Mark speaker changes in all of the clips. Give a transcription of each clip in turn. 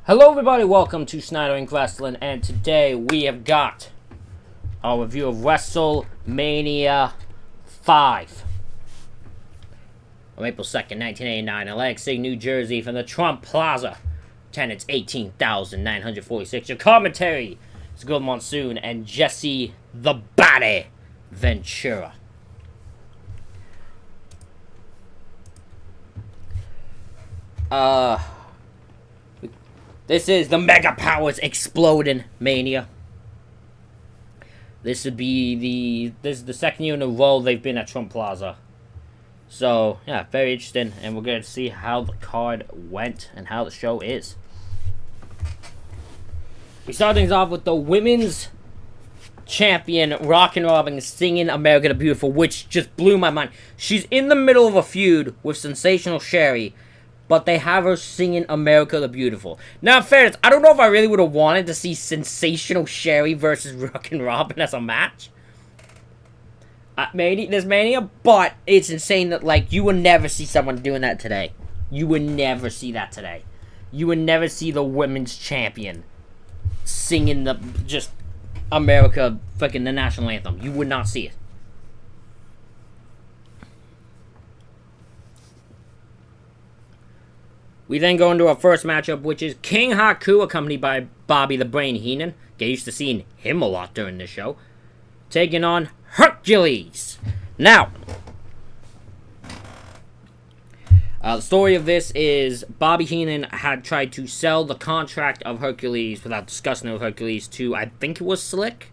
Speaker 1: Hello everybody, welcome to Snyder Inc. Wrestling, and today we have got our review of WrestleMania 5. On April 2nd, 1989, in Atlantic City, New Jersey, from the Trump Plaza. Attendance 18,946. Your commentary is Good Monsoon and Jesse the Body Ventura. This is the Mega Powers Exploding Mania. This is the second year in a row they've been at Trump Plaza. So, yeah, very interesting. And we're going to see how the card went and how the show is. We start things off with the women's champion, Rockin' Robin, singing America the Beautiful, which just blew my mind. She's in the middle of a feud with Sensational Sherry, but they have her singing America the Beautiful. Now, in fairness, I don't know if I really would have wanted to see Sensational Sherry versus Rockin' Robin as a match. This Mania, but it's insane that, like, you would never see someone doing that today. You would never see that today. You would never see the women's champion singing just America, fucking the national anthem. You would not see it. We then go into our first matchup, which is King Haku, accompanied by Bobby the Brain Heenan. Get used to seeing him a lot during this show. Taking on Hercules. Now, the story of this is Bobby Heenan had tried to sell the contract of Hercules without discussing it with Hercules to, I think it was Slick.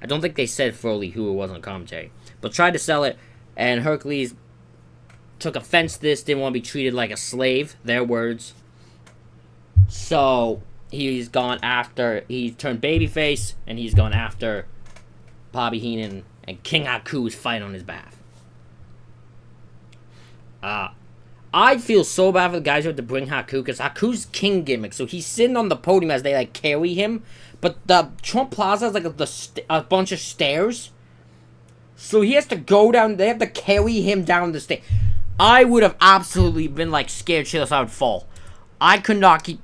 Speaker 1: I don't think they said fully who it was on commentary. But tried to sell it, and Hercules took offense to this, didn't want to be treated like a slave, their words. So, he turned babyface, and he's gone after Bobby Heenan, and King Haku is fighting on his behalf. I feel so bad for the guys who have to bring Haku, because Haku's king gimmick, so he's sitting on the podium as they, like, carry him, but the Trump Plaza has, like, a bunch of stairs, so he has to go down, they have to carry him down the stairs. I would have absolutely been, like, scared shitless I would fall. I could not keep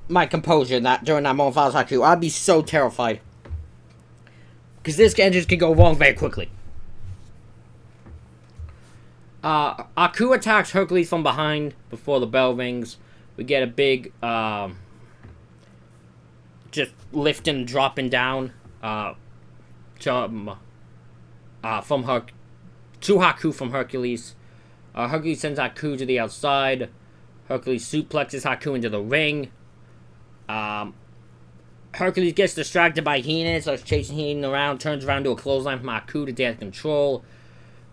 Speaker 1: my composure during that moment if I was Haku. I'd be so terrified. Because this just could go wrong very quickly. Haku attacks Hercules from behind before the bell rings. We get a big, just lifting and dropping down, from Haku from Hercules. Hercules sends Haku to the outside. Hercules suplexes Haku into the ring. Hercules gets distracted by Heenan, starts chasing Heenan around, turns around to a clothesline from Haku to get control.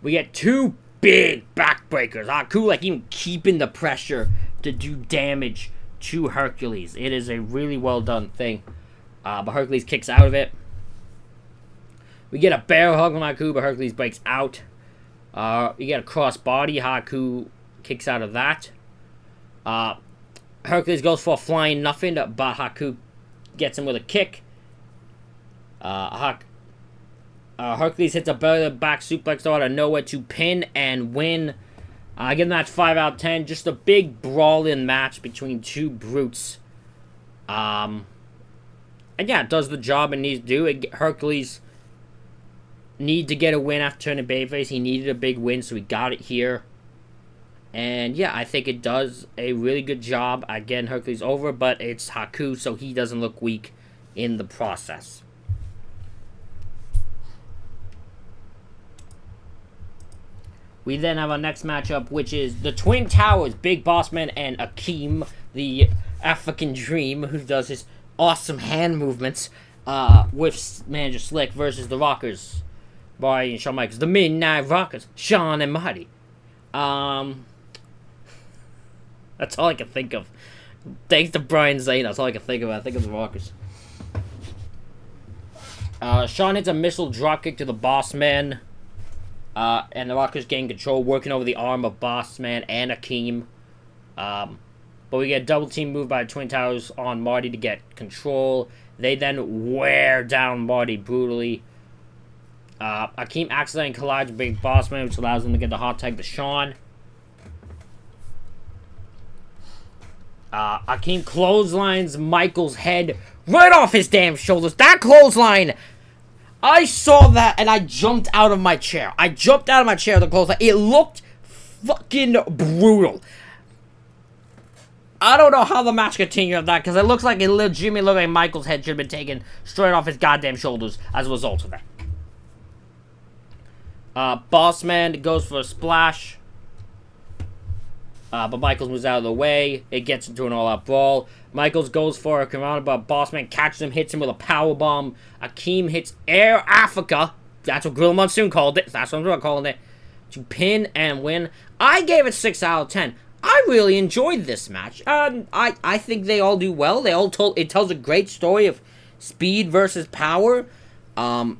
Speaker 1: We get two big backbreakers. Haku, like, even keeping the pressure to do damage to Hercules. It is a really well done thing. But Hercules kicks out of it. We get a bear hug from Haku, but Hercules breaks out. You get a crossbody. Haku kicks out of that. Hercules goes for a flying nothing, but Haku gets him with a kick. Hercules hits a back suplex out of nowhere to pin and win. Again, that's 5 out of 10. Just a big brawling match between two brutes. And yeah, it does the job it needs to do. Hercules need to get a win after turning babyface. He needed a big win, so he got it here. And yeah, I think it does a really good job at getting Hercules over, but it's Haku, so he doesn't look weak in the process. We then have our next matchup, which is the Twin Towers, Big Boss Man and Akeem, the African Dream, who does his awesome hand movements, with Manager Slick versus the Rockers. Barry and Shawn Michaels, the Midnight Rockers, Shawn and Marty. That's all I can think of. Thanks to Brian Zane, that's all I can think of. I think of the Rockers. Shawn hits a missile dropkick to the Boss Man. And the Rockers gain control, working over the arm of Boss Man and Akeem. But we get a double team move by the Twin Towers on Marty to get control. They then wear down Marty brutally. Akeem accidentally collides with Big Boss Man, which allows him to get the hot tag to Shawn. Akeem clotheslines Michael's head right off his damn shoulders. That clothesline, I saw that and I jumped out of my chair. I jumped out of my chair, the clothesline. It looked fucking brutal. I don't know how the match continued of that, because it looks like it legitimately looked like Michael's head should have been taken straight off his goddamn shoulders as a result of that. Boss Man goes for a splash. But Michaels moves out of the way. It gets into an all-out brawl. Michaels goes for a command, but Boss Man catches him, hits him with a powerbomb. Akeem hits Air Africa. That's what Gorilla Monsoon called it. That's what I'm calling it. To pin and win. I gave it 6 out of 10. I really enjoyed this match. I think they all do well. It tells a great story of speed versus power. Power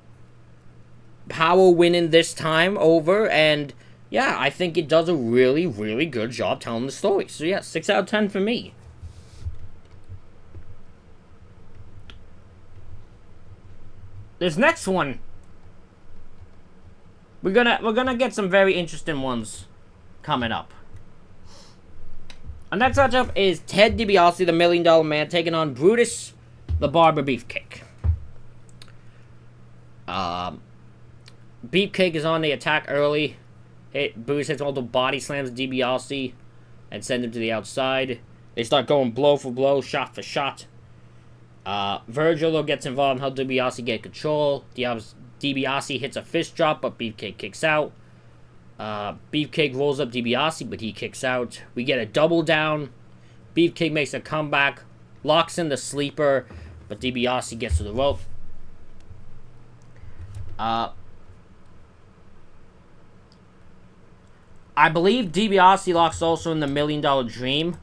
Speaker 1: winning this time over, and yeah, I think it does a really, really good job telling the story. So yeah, 6 out of 10 for me. This next one, we're gonna get some very interesting ones coming up. Our next matchup is Ted DiBiase, the $1 Million Man, taking on Brutus, the Barber Beefcake. Beefcake is on the attack early. Brutus hits multiple body slams DiBiase and sends him to the outside. They start going blow for blow, shot for shot. Virgil gets involved and helps DiBiase get control. DiBiase hits a fist drop, but Beefcake kicks out. Beefcake rolls up DiBiase, but he kicks out. We get a double down. Beefcake makes a comeback, locks in the sleeper, but DiBiase gets to the rope. I believe DiBiase locks also in the $1 Million Dream,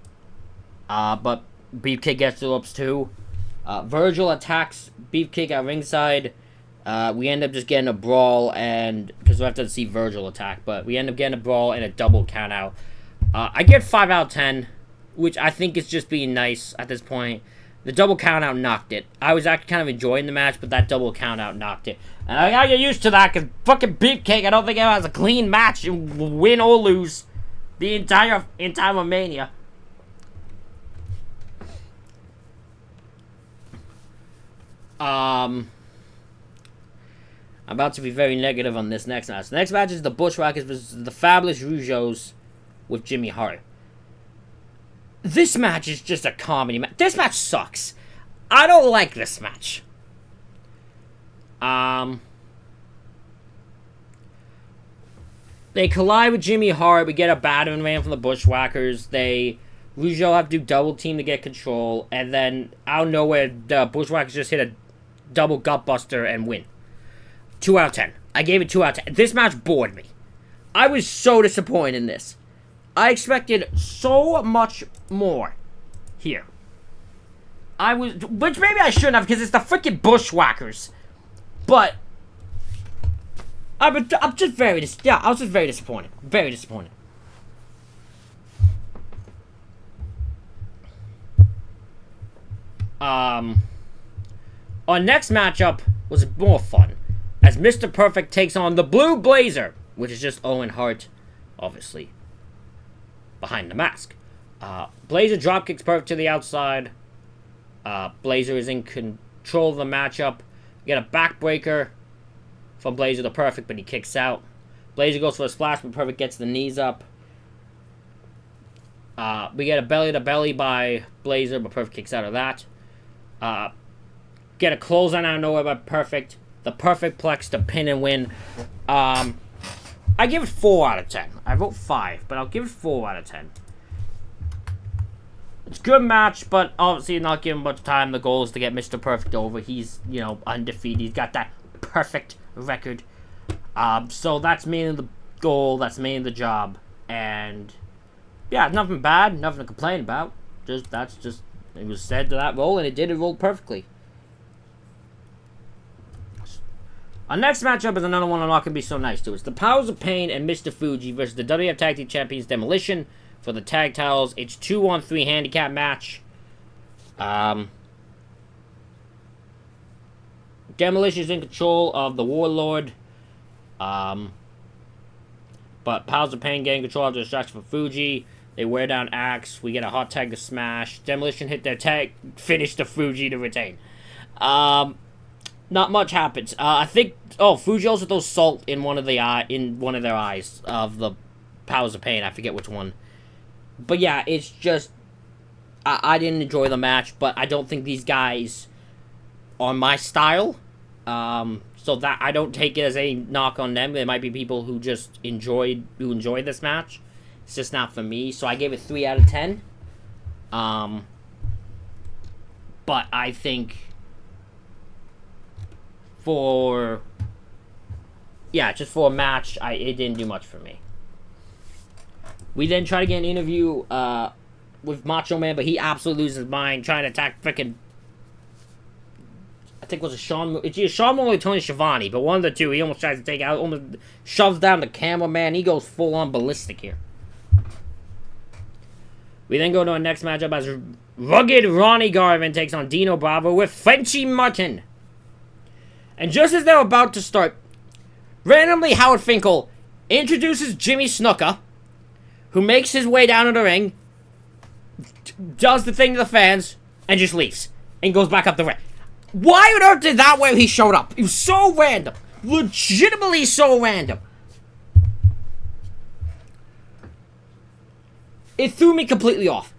Speaker 1: but Beefcake gets to the ropes too. Virgil attacks Beefcake at ringside. We end up just getting a brawl, and because we have to see Virgil attack, but we end up getting a brawl and a double count out. I get 5 out of 10, which I think is just being nice at this point. The double count out knocked it. I was actually kind of enjoying the match, but that double count out knocked it. And I gotta get used to that, because fucking Beefcake, I don't think it has a clean match, win or lose the entire Mania. I'm about to be very negative on this next match. The next match is the Bushwhackers versus the Fabulous Rougeaus with Jimmy Hart. This match is just a comedy match. This match sucks. I don't like this match. They collide with Jimmy Hart. We get a battering ram from the Bushwhackers. Rougeau have to do double team to get control. And then, out of nowhere, the Bushwhackers just hit a double gutbuster and win. 2 out of 10. I gave it 2 out of 10. This match bored me. I was so disappointed in this. I expected so much more here. Which maybe I shouldn't have, because it's the freaking Bushwhackers. But I was just very disappointed. Very disappointed. Our next matchup was more fun, as Mr. Perfect takes on the Blue Blazer, which is just Owen Hart, obviously, behind the mask. Blazer dropkicks Perfect to the outside. Blazer is in control of the matchup. We get a backbreaker from Blazer to Perfect, but he kicks out. Blazer goes for a splash, but Perfect gets the knees up. We get a belly-to-belly by Blazer, but Perfect kicks out of that. Get a clothesline out of nowhere by Perfect. The Perfect Plex to pin and win. I give it 4 out of 10. I wrote 5, but I'll give it 4 out of 10. It's a good match, but obviously not giving much time. The goal is to get Mr. Perfect over. He's, undefeated. He's got that perfect record. So that's mainly the goal. That's mainly the job. And, yeah, nothing bad. Nothing to complain about. It was said to that role, and it did. It rolled perfectly. Our next matchup is another one I'm not going to be so nice to. It's the Powers of Pain and Mr. Fuji versus the WWF Tag Team Champions Demolition for the tag titles. It's 2-on-3 handicap match. Demolition is in control of the Warlord. But Powers of Pain getting control of the distraction for Fuji. They wear down Axe. We get a hot tag to smash. Demolition hit their tag. Finish the Fuji to retain. Not much happens. I think. Oh, Fuji also throws salt in one of their eyes of the Powers of Pain. I forget which one. But yeah, it's just. I didn't enjoy the match, but I don't think these guys are my style. So that I don't take it as a knock on them. There might be people who just enjoyed this match. It's just not for me. So I gave it 3 out of 10. But I think just for a match, it didn't do much for me. We then try to get an interview with Macho Man, but he absolutely loses his mind trying to attack freaking. I think it was it's either Sean Moore or Tony Schiavone, but one of the two he almost tries to take out, almost shoves down the cameraman. He goes full on ballistic here. We then go to our next matchup as rugged Ronnie Garvin takes on Dino Bravo with Frenchy Martin. And just as they're about to start, randomly Howard Finkel introduces Jimmy Snuka, who makes his way down to the ring, does the thing to the fans, and just leaves. And goes back up the ring. Why on earth did that way he showed up? It was so random. Legitimately so random. It threw me completely off.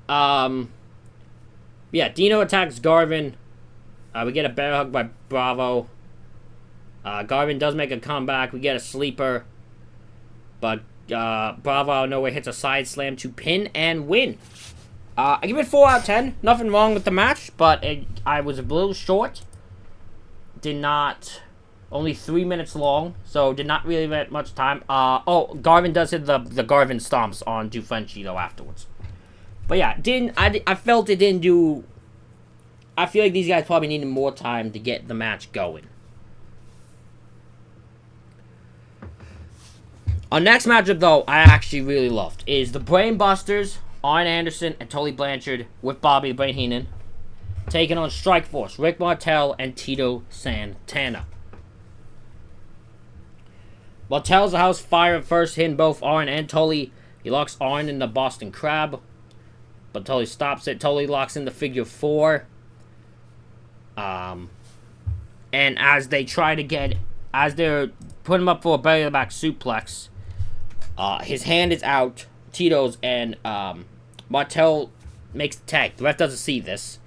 Speaker 1: Yeah, Dino attacks Garvin. We get a bear hug by Bravo. Garvin does make a comeback. We get a sleeper. But Bravo nowhere hits a side slam to pin and win. I give it 4 out of 10. Nothing wrong with the match, but I was a little short. Only 3 minutes long, so did not really get much time. Garvin does hit the Garvin stomps on Frenchie though afterwards. But yeah, I felt it didn't do. I feel like these guys probably needed more time to get the match going. Our next matchup though, I actually really loved, is the Brainbusters, Arn Anderson and Tully Blanchard with Bobby the Brain Heenan, taking on Strikeforce, Rick Martel and Tito Santana. Martel's the house fire first, hitting both Arn and Tully. He locks Arn in the Boston Crab, but Tully stops it. Tully locks in the figure 4. And as they're putting him up for a belly to the back suplex, his hand is out, Tito's, and Martel makes the tag. The ref doesn't see this.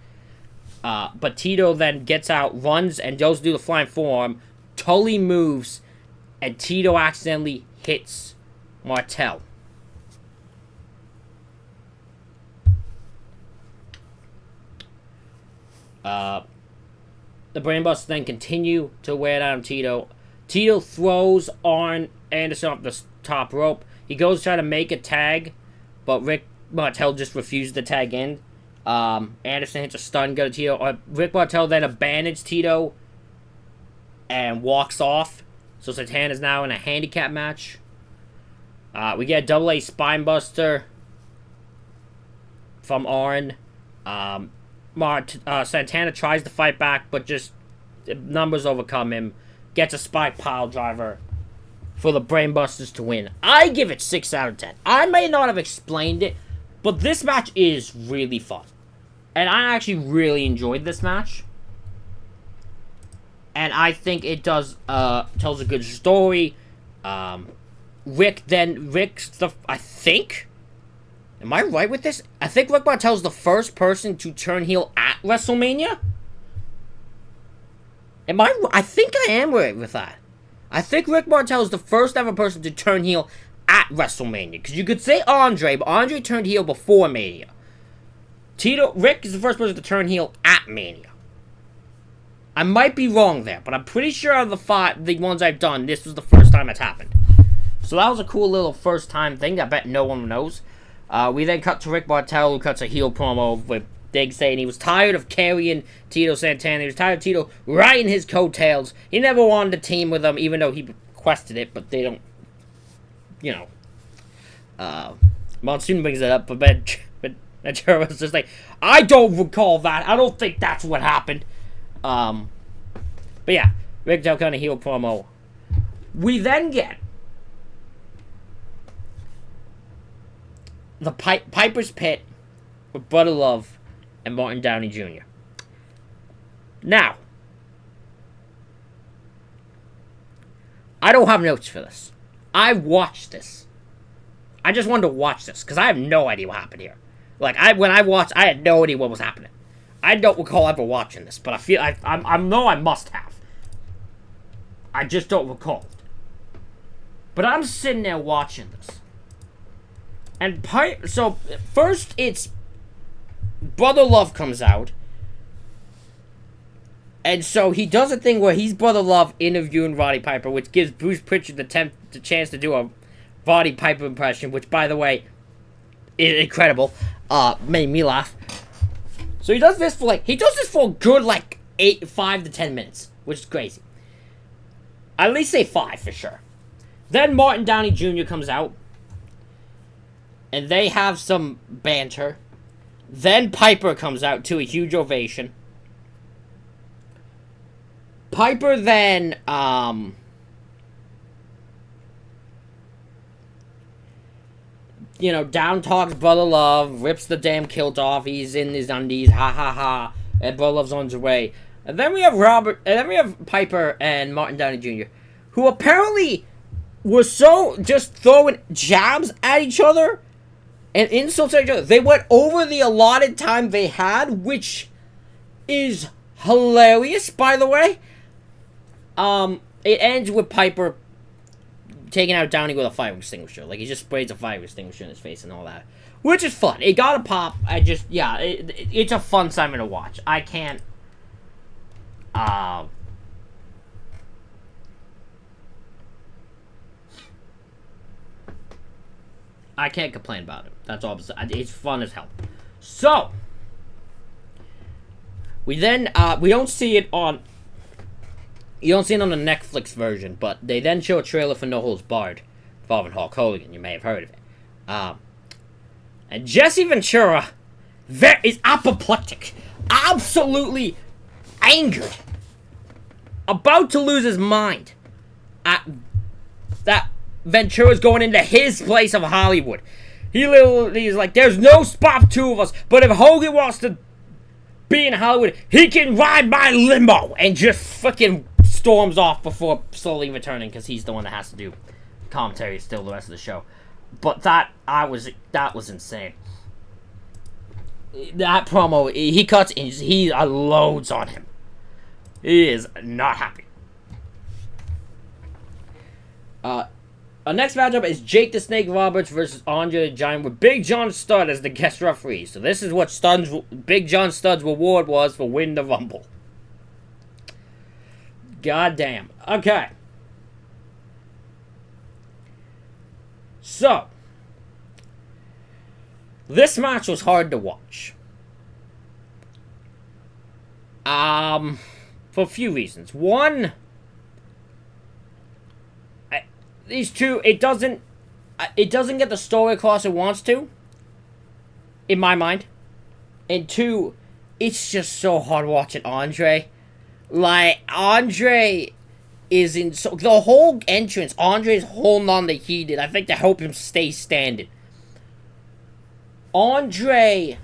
Speaker 1: But Tito then gets out, runs, and goes to do the flying forearm. Tully moves, and Tito accidentally hits Martel. The Brainbusters then continue to wear down Tito. Tito throws Arn Anderson off the top rope. He goes to try to make a tag, but Rick Martel just refuses to tag in. Anderson hits a stun gun to Tito. Rick Martel then abandons Tito and walks off. So Santana is now in a handicap match. We get a double-A spinebuster from Arn. Santana tries to fight back, but just numbers overcome him. Gets a spike pile driver for the Brainbusters to win. I give it 6 out of 10. I may not have explained it, but this match is really fun. And I actually really enjoyed this match. And I think it tells a good story. I think, am I right with this? I think Rick Martel's the first person to turn heel at WrestleMania. I think I am right with that. I think Rick Martel is the first ever person to turn heel at WrestleMania. Because you could say Andre, but Andre turned heel before Mania. Rick is the first person to turn heel at Mania. I might be wrong there, but I'm pretty sure out of the ones I've done, this was the first time it's happened. So that was a cool little first time thing that I bet no one knows. We then cut to Rick Martel, who cuts a heel promo with Diggs saying he was tired of carrying Tito Santana. He was tired of Tito riding his coattails. He never wanted to team with him, even though he requested it, but they don't, Monsoon brings it up, but Ventura was just like, I don't recall that. I don't think that's what happened. But yeah, Rick Del kind of heel promo. We then get the Piper's Pit with Brother Love and Martin Downey Jr. Now, I don't have notes for this. I watched this. I just wanted to watch this because I have no idea what happened here. Like, when I watched, I had no idea what was happening. I don't recall ever watching this, but I know I must have. I just don't recall. But I'm sitting there watching this. And so, first it's Brother Love comes out. And so he does a thing where he's Brother Love interviewing Roddy Piper, which gives Bruce Pritchard the chance to do a Roddy Piper impression, which, by the way, is incredible. Made me laugh. So he does this for a good 5 to 10 minutes, which is crazy. I'd at least say 5 for sure. Then Martin Downey Jr. comes out, and they have some banter. Then Piper comes out to a huge ovation. Piper then, down talks Brother Love, rips the damn kilt off, he's in his undies, ha ha ha, and Brother Love's on his way. And then we have Piper and Martin Downey Jr., who apparently were so just throwing jabs at each other and insults at each other. They went over the allotted time they had, which is hilarious, by the way. It ends with Piper taking out Downey with a fire extinguisher. Like, he just sprays a fire extinguisher in his face and all that. Which is fun. It got a pop. It's a fun segment to watch. I can't, I can't complain about it. That's all. It's fun as hell. So, we then, we don't see it on... You don't see it on the Netflix version, but they then show a trailer for No Holds Barred involving Hulk Hogan. You may have heard of it. And Jesse Ventura is apoplectic. Absolutely angered. About to lose his mind. That Ventura's going into his place of Hollywood. He's like, there's no spot for two of us, but if Hogan wants to be in Hollywood, he can ride my limo, and just fucking storms off before slowly returning, because he's the one that has to do commentary still the rest of the show. But that was insane. That promo, he cuts and he loads on him. He is not happy. Our next matchup is Jake the Snake Roberts versus Andre the Giant with Big John Studd as the guest referee. So this is what Big John Studd's reward was for winning the Rumble. God damn. Okay. So, this match was hard to watch. For a few reasons. One, these two, it doesn't get the story across it wants to, in my mind. And two, it's just so hard watching Andre. Like, Andre is in... So, the whole entrance, Andre's holding on to heated, I think, to help him stay standing. Andre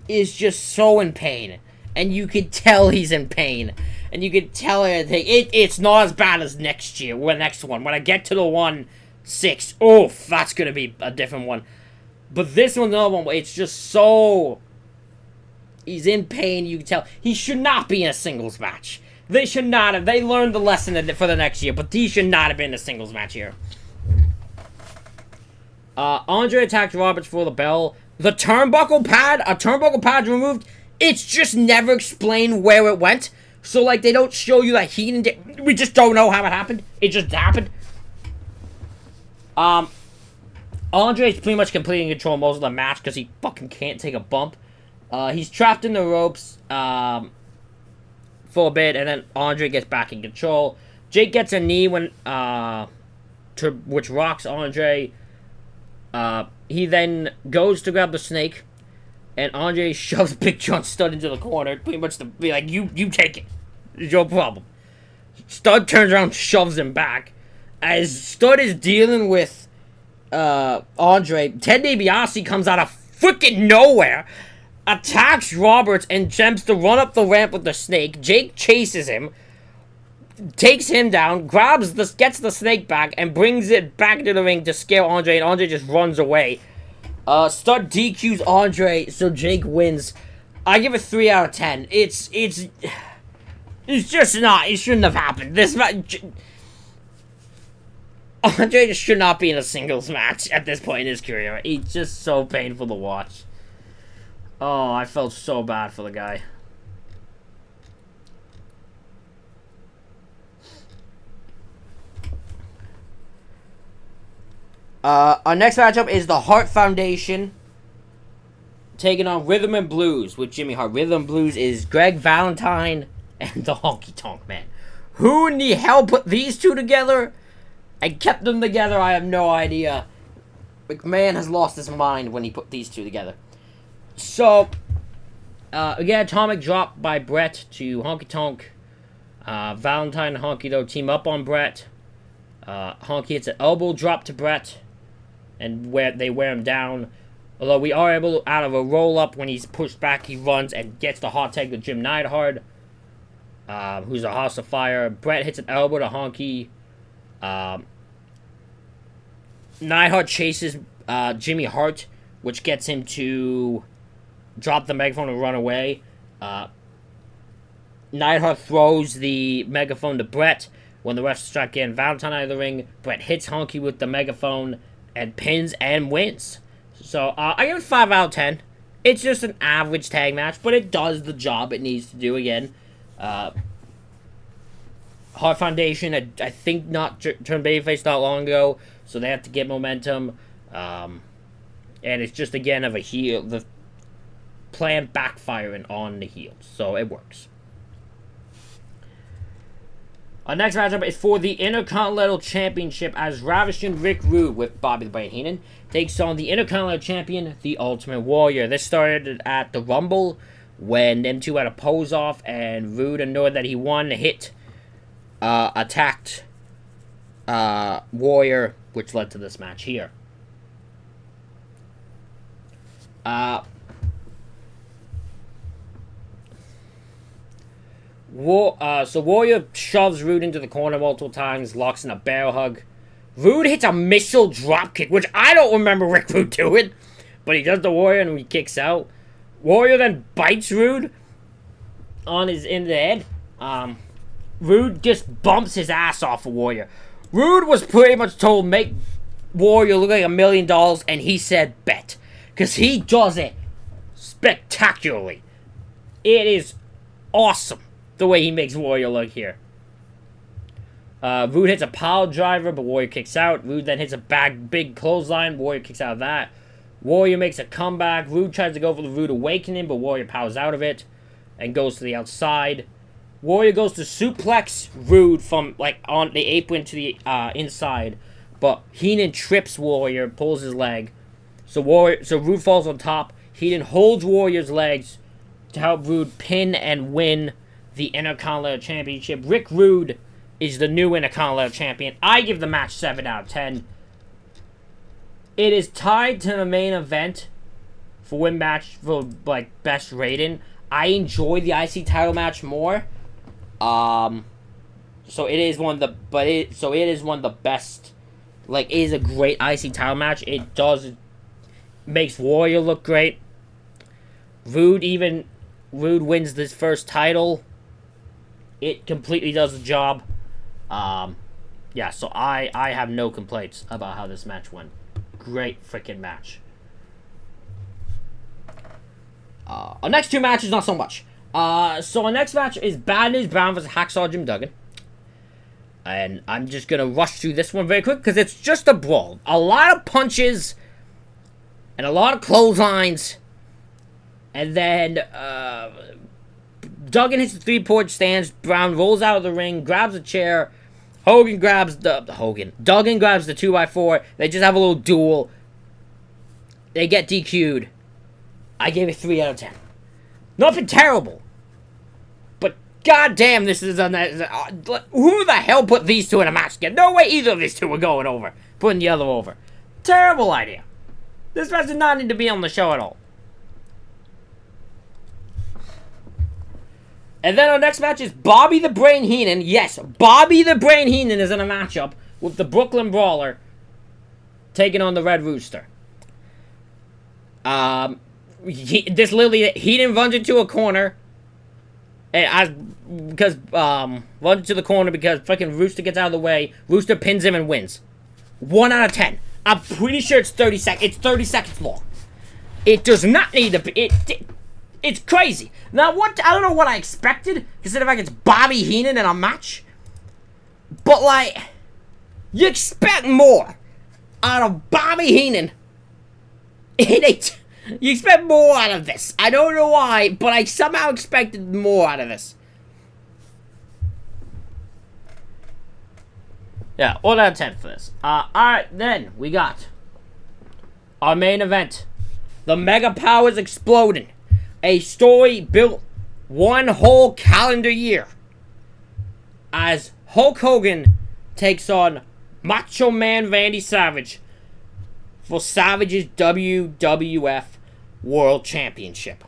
Speaker 1: is just so in pain. And you could tell he's in pain. And you could tell everything. It's not as bad as next year, or the next one. When I get to the 1-6, oof, that's going to be a different one. But this one's another one where it's just so... He's in pain, you can tell. He should not be in a singles match. They should not have. They learned the lesson for the next year, but he should not have been in a singles match here. Andre attacked Roberts for the bell. The turnbuckle pad, a turnbuckle pad removed. It's just never explained where it went. So, like, they don't show you that he didn't... We just don't know how it happened. It just happened. Andre's pretty much completely in control most of the match because he fucking can't take a bump. He's trapped in the ropes for a bit, and then Andre gets back in control. Jake gets a knee which rocks Andre. He then goes to grab the snake, and Andre shoves Big John Studd into the corner, pretty much to be like, you take it. It's your problem. Studd turns around and shoves him back. As Studd is dealing with Andre, Ted DiBiase comes out of freaking nowhere, attacks Roberts, and attempts to run up the ramp with the snake. Jake chases him, takes him down, gets the snake back, and brings it back to the ring to scare Andre, and Andre just runs away. Stud DQs Andre, so Jake wins. I give it 3 out of 10. It's just not. It shouldn't have happened. This match, Andre just should not be in a singles match at this point in his career. It's just so painful to watch. Oh, I felt so bad for the guy. Our next matchup is the Hart Foundation taking on Rhythm and Blues with Jimmy Hart. Rhythm and Blues is Greg Valentine and the Honky Tonk Man. Who in the hell put these two together and kept them together? I have no idea. McMahon has lost his mind when he put these two together. So, again, atomic drop by Brett to Honky Tonk. Valentine and Honky, though, team up on Brett. Honky hits an elbow drop to Brett, and they wear him down. Although we are able, out of a roll-up, when he's pushed back, he runs and gets the hot tag to Jim Neidhart, who's a House of Fire. Brett hits an elbow to Honky. Neidhart chases Jimmy Hart, which gets him to drop the megaphone and run away. Neidhart throws the megaphone to Brett. When the refs strike in, Valentine out of the ring, Brett hits Honky with the megaphone and pins and wins. So, I give it 5 out of 10. It's just an average tag match, but it does the job it needs to do again. Hart Foundation, I think, turned babyface not long ago, so they have to get momentum. And it's just, again, of a heel. The plan backfiring on the heels, so it works. Our next matchup is for the Intercontinental Championship as Ravishing Rick Rude with Bobby the Brain Heenan takes on the Intercontinental Champion, the Ultimate Warrior. This started at the Rumble when them two had a pose off and Rude, annoyed that he won, attacked Warrior, which led to this match here. So Warrior shoves Rude into the corner multiple times, locks in a bear hug. Rude hits a missile dropkick, which I don't remember Rick Rude doing, but he does the Warrior and he kicks out. Warrior then bites Rude in the head. Rude just bumps his ass off of Warrior. Rude was pretty much told, make Warrior look like $1 million, and he said bet, because he does it spectacularly. It is awesome the way he makes Warrior look here. Rude hits a pile driver, but Warrior kicks out. Rude then hits a big clothesline. Warrior kicks out of that. Warrior makes a comeback. Rude tries to go for the Rude Awakening, but Warrior powers out of it and goes to the outside. Warrior goes to suplex Rude from on the apron to the inside, but Heenan trips Warrior, pulls his leg. So Rude falls on top. Heenan holds Warrior's legs to help Rude pin and win the Intercontinental Championship. Rick Rude is the new Intercontinental Champion. I give the match 7 out of 10. It is tied to the main event for best rating. I enjoy the IC title match more. So it is one of the best. It is a great IC title match. It makes Warrior look great. Rude wins this first title. It completely does the job. So I have no complaints about how this match went. Great freaking match. Our next two matches, not so much. So our next match is Bad News Brown vs. Hacksaw Jim Duggan. And I'm just going to rush through this one very quick because it's just a brawl. A lot of punches and a lot of clotheslines. And then Duggan hits the 3-point stance. Brown rolls out of the ring, grabs a chair. Duggan grabs the 2x4. They just have a little duel. They get DQ'd. I gave it 3 out of 10. Nothing terrible. But goddamn, this is who the hell put these two in a match again? No way either of these two were going over. Putting the other over. terrible idea. This match did not need to be on the show at all. And then our next match is Bobby the Brain Heenan. Yes, Bobby the Brain Heenan is in a matchup with the Brooklyn Brawler taking on the Red Rooster. This literally, Heenan runs into a corner. And runs into the corner because fucking Rooster gets out of the way. Rooster pins him and wins. 1 out of 10. I'm pretty sure it's 30 seconds. It's 30 seconds long. It does not need to be. It's crazy. Now, I don't know what I expected, considering the fact it's Bobby Heenan in a match. But, like, you expect more out of Bobby Heenan in it. You expect more out of this. I don't know why, but I somehow expected more out of this. Yeah, 1 out of 10 for this. Alright, then we got our main event. The Mega Powers Exploding. A story built 1 whole calendar year. As Hulk Hogan takes on Macho Man Randy Savage for Savage's WWF World Championship.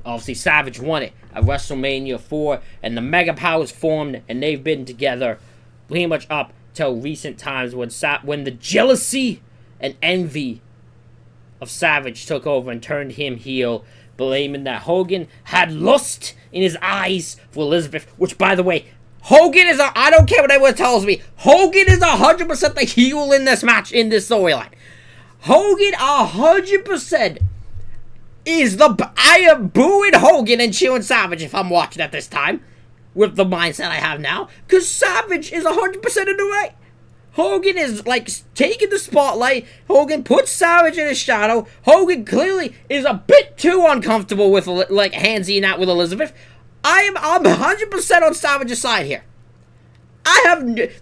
Speaker 1: Obviously, Savage won it at WrestleMania 4, and the Mega Powers formed, and they've been together pretty much up till recent times when the jealousy and envy of Savage took over and turned him heel, blaming that Hogan had lust in his eyes for Elizabeth, which, by the way, Hogan is I don't care what anyone tells me, Hogan is 100% the heel in this match, in this storyline. Hogan 100% is I am booing Hogan and cheering Savage if I'm watching at this time, with the mindset I have now, because Savage is 100% in the right. Hogan is, like, taking the spotlight. Hogan puts Savage in his shadow. Hogan clearly is a bit too uncomfortable with, like, handsing out with Elizabeth. I'm 100% on Savage's side here.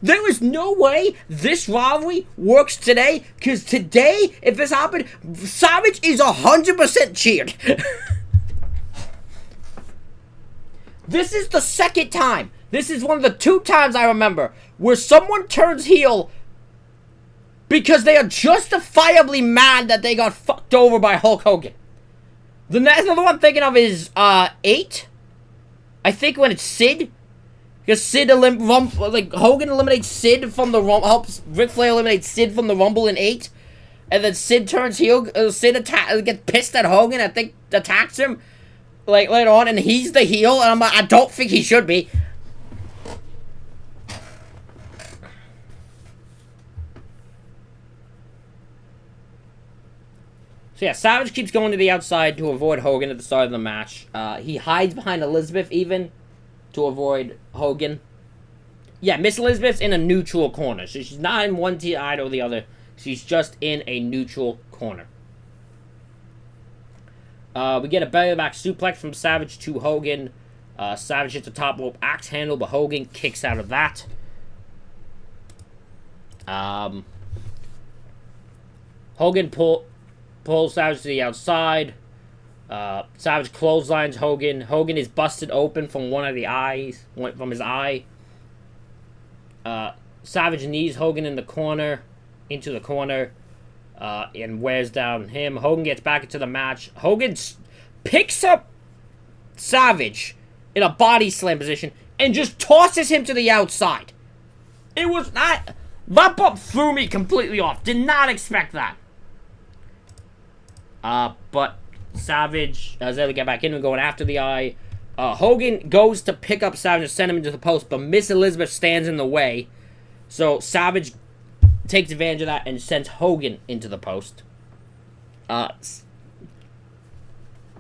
Speaker 1: There is no way this rivalry works today, because today, if this happened, Savage is 100% cheered. This is the second time. This is one of the 2 times I remember where someone turns heel because they are justifiably mad that they got fucked over by Hulk Hogan. The next other one I'm thinking of is 8. I think when it's Sid. Because Hogan eliminates Sid from the Rumble, helps Ric Flair eliminate Sid from the Rumble in 8. And then Sid turns heel, Sid gets pissed at Hogan, I think attacks him, like, later on, and he's the heel, and I'm like, I don't think he should be. So yeah, Savage keeps going to the outside to avoid Hogan at the start of the match. He hides behind Elizabeth even to avoid Hogan. Yeah, Miss Elizabeth's in a neutral corner. So she's not in one side or the other. She's just in a neutral corner. We get a belly back suplex from Savage to Hogan. Savage hits the top rope axe handle, but Hogan kicks out of that. Hogan pulls Savage to the outside. Savage clotheslines Hogan. Hogan is busted open from one of the eyes, from his eye. Savage knees Hogan into the corner, and wears down him. Hogan gets back into the match. Hogan picks up Savage in a body slam position and just tosses him to the outside. It was not... That bump threw me completely off. Did not expect that. But Savage is able to get back in and going after the eye. Hogan goes to pick up Savage and send him into the post, but Miss Elizabeth stands in the way. So Savage takes advantage of that and sends Hogan into the post.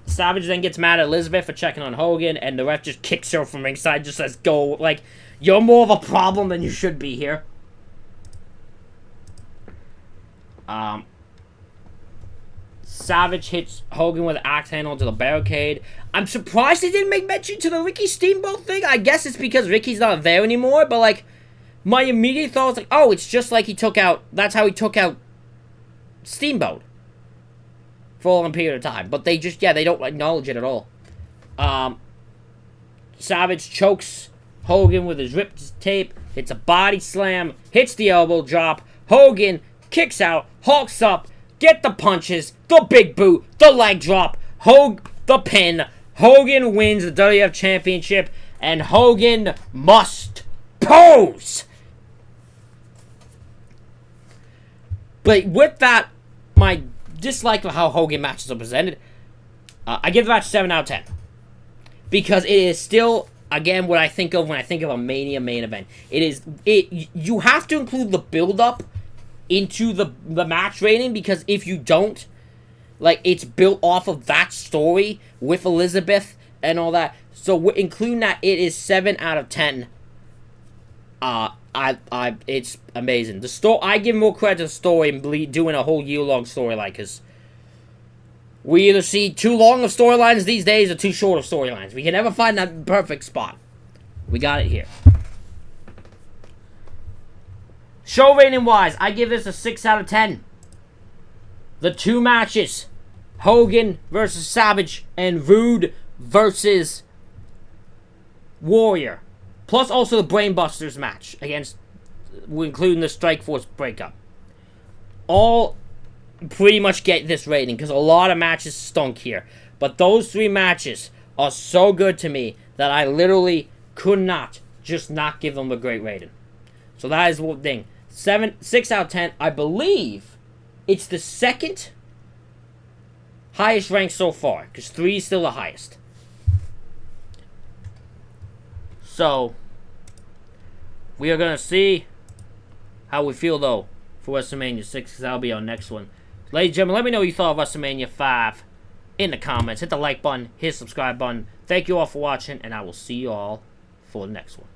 Speaker 1: Savage then gets mad at Elizabeth for checking on Hogan, and the ref just kicks her from ringside, just says, go, like, you're more of a problem than you should be here. Savage hits Hogan with an axe handle to the barricade. I'm surprised they didn't make mention to the Ricky Steamboat thing. I guess it's because Ricky's not there anymore, but, like, my immediate thought was like, oh, it's just like that's how he took out Steamboat for a long period of time. But they just, they don't acknowledge it at all. Savage chokes Hogan with his ripped tape, hits a body slam, hits the elbow drop. Hogan kicks out, Hulk's up, get the punches, the big boot, the leg drop, the pin. Hogan wins the WWF Championship, and Hogan must pose. But with that, my dislike of how Hogan matches are presented, I give the match 7 out of 10. Because it is still, again, what I think of when I think of a Mania main event. You have to include the build-up into the match rating, because if you don't, like, it's built off of that story with Elizabeth and all that. So including that, it is 7 out of 10. It's amazing. I give more credit to the story and doing a whole year-long storyline, because we either see too long of storylines these days or too short of storylines. We can never find that perfect spot. We got it here. Show rating-wise, I give this a 6 out of 10. The 2 matches, Hogan versus Savage and Rude versus Warrior, plus also the Brainbusters match against, including the Strikeforce breakup, all pretty much get this rating because a lot of matches stunk here. But those 3 matches are so good to me that I literally could not just not give them a great rating. So that is one thing. 6 out of 10. I believe it's the second highest ranked so far, because 3 is still the highest. So we are gonna see how we feel though for WrestleMania 6, because that'll be our next one. Ladies and gentlemen, let me know what you thought of WrestleMania 5 in the comments. Hit the like button, hit the subscribe button. Thank you all for watching, and I will see you all for the next one.